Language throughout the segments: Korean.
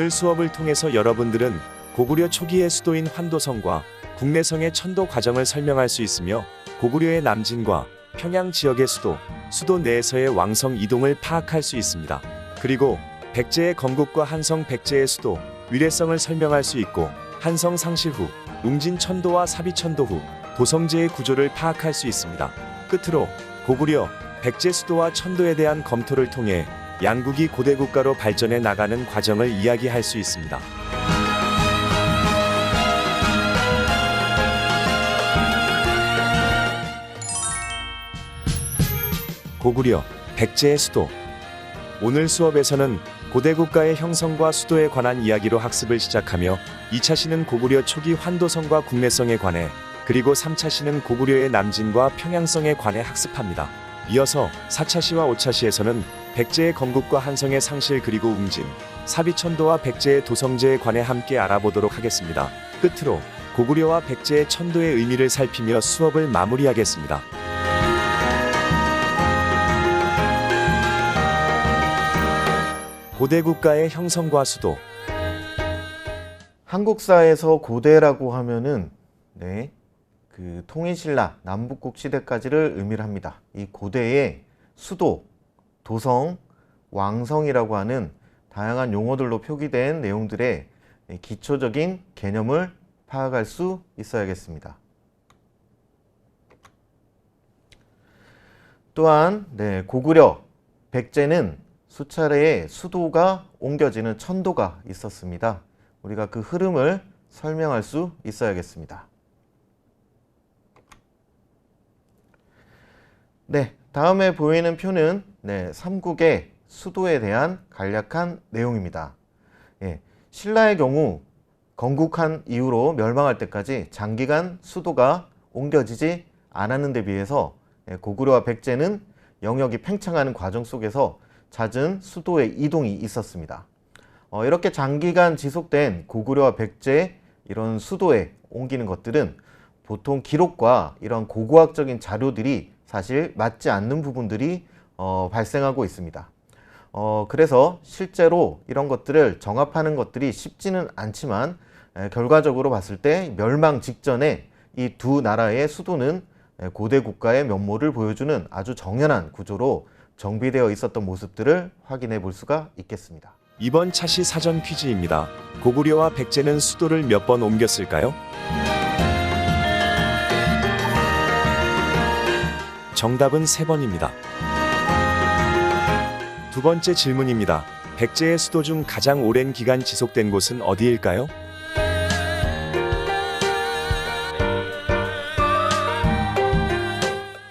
오늘 수업을 통해서 여러분들은 고구려 초기의 수도인 환도성과 국내성의 천도 과정을 설명할 수 있으며 고구려의 남진과 평양 지역의 수도, 수도 내에서의 왕성 이동을 파악할 수 있습니다. 그리고 백제의 건국과 한성 백제의 수도, 위례성을 설명할 수 있고 한성 상실 후 웅진 천도와 사비 천도 후 도성제의 구조를 파악할 수 있습니다. 끝으로 고구려, 백제 수도와 천도에 대한 검토를 통해 양국이 고대 국가로 발전해 나가는 과정을 이야기할 수 있습니다. 고구려, 백제의 수도. 오늘 수업에서는 고대 국가의 형성과 수도에 관한 이야기로 학습을 시작하며 2차 시는 고구려 초기 환도성과 국내성에 관해, 그리고 3차 시는 고구려의 남진과 평양성에 관해 학습합니다. 이어서 4차 시와 5차 시에서는 백제의 건국과 한성의 상실 그리고 웅진, 사비천도와 백제의 도성제에 관해 함께 알아보도록 하겠습니다. 끝으로 고구려와 백제의 천도의 의미를 살피며 수업을 마무리하겠습니다. 고대 국가의 형성과 수도. 한국사에서 고대라고 하면은 통일신라 남북국 시대까지를 의미를 합니다. 이 고대의 수도, 도성, 왕성이라고 하는 다양한 용어들로 표기된 내용들의 기초적인 개념을 파악할 수 있어야겠습니다. 또한 고구려, 백제는 수차례의 수도가 옮겨지는 천도가 있었습니다. 우리가 그 흐름을 설명할 수 있어야겠습니다. 다음에 보이는 표는 삼국의 수도에 대한 간략한 내용입니다. 신라의 경우 건국한 이후로 멸망할 때까지 장기간 수도가 옮겨지지 않았는 데 비해서 고구려와 백제는 영역이 팽창하는 과정 속에서 잦은 수도의 이동이 있었습니다. 이렇게 장기간 지속된 고구려와 백제의 이런 수도에 옮기는 것들은 보통 기록과 이런 고고학적인 자료들이 사실 맞지 않는 부분들이 발생하고 있습니다. 그래서 실제로 이런 것들을 정합하는 것들이 쉽지는 않지만 결과적으로 봤을 때 멸망 직전에 이 두 나라의 수도는 고대 국가의 면모를 보여주는 아주 정연한 구조로 정비되어 있었던 모습들을 확인해 볼 수가 있겠습니다. 이번 차시 사전 퀴즈입니다. 고구려와 백제는 수도를 몇 번 옮겼을까요? 정답은 3번입니다. 두 번째 질문입니다. 백제의 수도 중 가장 오랜 기간 지속된 곳은 어디일까요?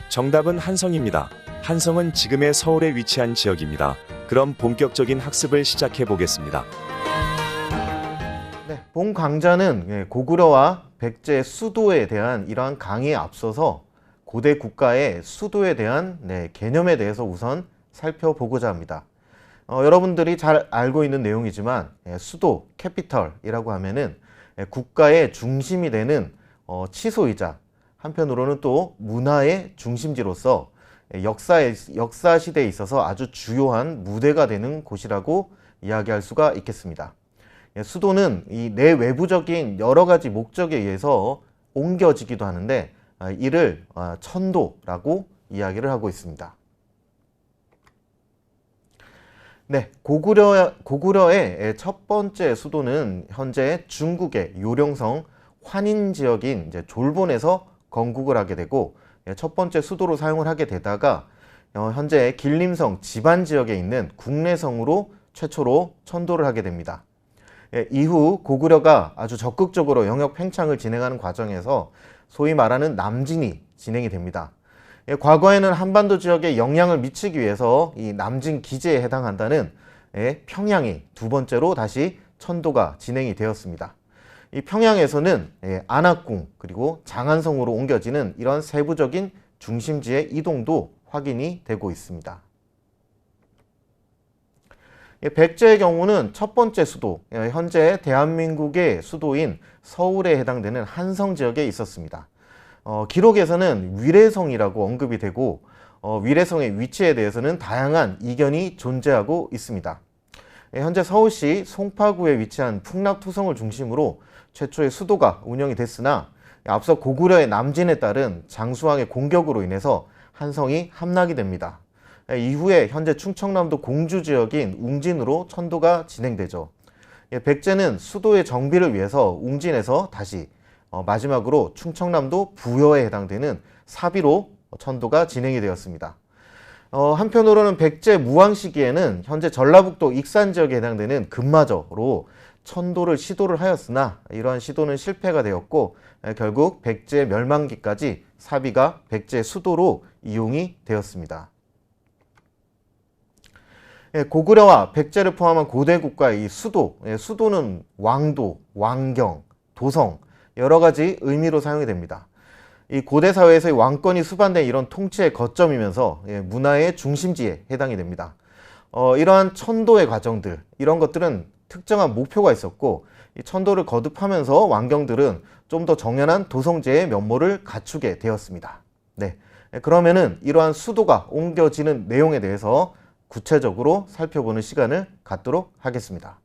정답은 한성입니다. 한성은 지금의 서울에 위치한 지역입니다. 그럼 본격적인 학습을 시작해 보겠습니다. 본 강좌는 고구려와 백제의 수도에 대한 이러한 강의에 앞서서 고대 국가의 수도에 대한 개념에 대해서 우선 살펴보고자 합니다. 여러분들이 잘 알고 있는 내용이지만 수도, 캐피털이라고 하면은 국가의 중심이 되는 치소이자 한편으로는 또 문화의 중심지로서 역사 시대에 있어서 아주 주요한 무대가 되는 곳이라고 이야기할 수가 있겠습니다. 수도는 이 내외부적인 여러 가지 목적에 의해서 옮겨지기도 하는데 이를 천도라고 이야기를 하고 있습니다. 고구려의 첫 번째 수도는 현재 중국의 요령성 환인 지역인 졸본에서 건국을 하게 되고 첫 번째 수도로 사용을 하게 되다가 현재 길림성 지반 지역에 있는 국내성으로 최초로 천도를 하게 됩니다. 이후 고구려가 아주 적극적으로 영역 팽창을 진행하는 과정에서 소위 말하는 남진이 진행이 됩니다. 과거에는 한반도 지역에 영향을 미치기 위해서 이 남진 기제에 해당한다는 평양이 두 번째로 다시 천도가 진행이 되었습니다. 이 평양에서는 안악궁 그리고 장안성으로 옮겨지는 이런 세부적인 중심지의 이동도 확인이 되고 있습니다. 백제의 경우는 첫 번째 수도, 현재 대한민국의 수도인 서울에 해당되는 한성 지역에 있었습니다. 기록에서는 위례성이라고 언급이 되고 위례성의 위치에 대해서는 다양한 이견이 존재하고 있습니다. 현재 서울시 송파구에 위치한 풍납토성을 중심으로 최초의 수도가 운영이 됐으나 앞서 고구려의 남진에 따른 장수왕의 공격으로 인해서 한성이 함락이 됩니다. 이후에 현재 충청남도 공주 지역인 웅진으로 천도가 진행되죠. 백제는 수도의 정비를 위해서 웅진에서 다시 마지막으로 충청남도 부여에 해당되는 사비로 천도가 진행이 되었습니다. 한편으로는 백제 무왕 시기에는 현재 전라북도 익산 지역에 해당되는 금마저로 천도를 시도를 하였으나 이러한 시도는 실패가 되었고 결국 백제 멸망기까지 사비가 백제 수도로 이용이 되었습니다. 고구려와 백제를 포함한 고대 국가의 이 수도는 왕도, 왕경, 도성 여러 가지 의미로 사용이 됩니다. 이 고대 사회에서의 왕권이 수반된 이런 통치의 거점이면서 문화의 중심지에 해당이 됩니다. 이러한 천도의 과정들, 이런 것들은 특정한 목표가 있었고 이 천도를 거듭하면서 왕경들은 좀 더 정연한 도성제의 면모를 갖추게 되었습니다. 네, 그러면은 이러한 수도가 옮겨지는 내용에 대해서 구체적으로 살펴보는 시간을 갖도록 하겠습니다.